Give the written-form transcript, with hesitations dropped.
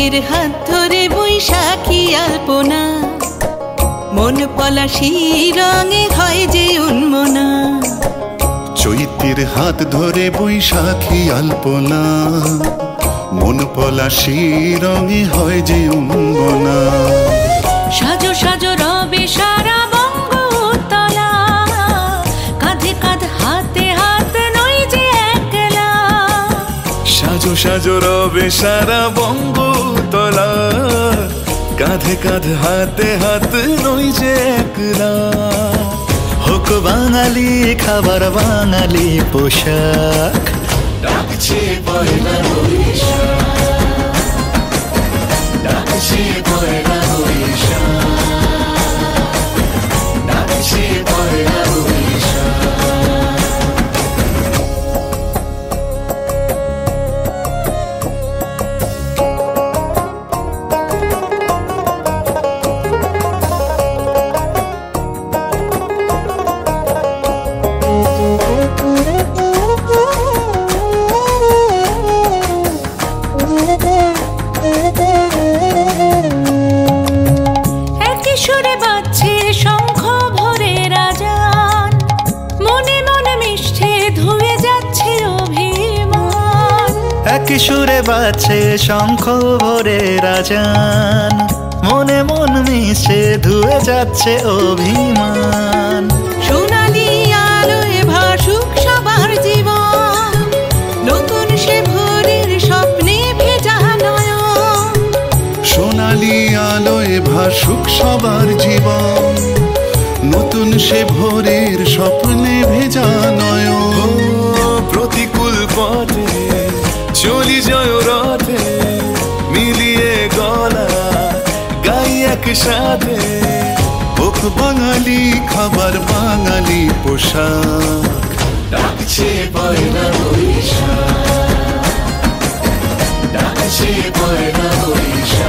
চৈত্রের হাত ধরে বৈশাখী আলপনা, মন পলাশি রঙে হয় যে উন্মনা। চৈত্রের হাত ধরে বৈশাখী আলপনা, মন পলাশি রঙে হয় যে উন্মনা। সাজো সাজো রবে সারা বঙ্গতলা, কাঁধে কাঁধ হাতে হাত নই যে একলা। সাজো সাজো রবে সারা বঙ্গতলা, কাঁধে কাঁধ হাতে হাত নই যে একলা। হোক বাঙালি খাবার বাঙালি পোশাক, ডাকছে পয়লা বৈশাখ, ডাকছে পয়লা বৈশাখ, ডাকছে পয়লা বৈশাখ। সুরে বাজছে শঙ্খ ভোরের আজান, মনে মনে মিশছে ধুয়ে যাচ্ছে অভিমান। একই সুরে বাজছে শঙ্খ ভোরের আজান, মনে মন মিশে ধুয়ে যাচ্ছে অভিমান। সোনালি আলোয় ভাসুক সবার জীবন, নতুন সে ভোরের স্বপ্নে ভেজা নয়ন। সোনালি আলোয় ভাসুক সবার জীবন, নতুন সে ভোরের স্বপ্নে ভেজা নয়ন। প্রতিকূল পথে চলি জয় রথে, মিলিয়ে গলা গাই একসাথে। হোক বাঙালি খাবার বাঙালি পোশাক, ডাকছে পয়লা বৈশাখ, ডাকছে পয়লা বৈশাখ।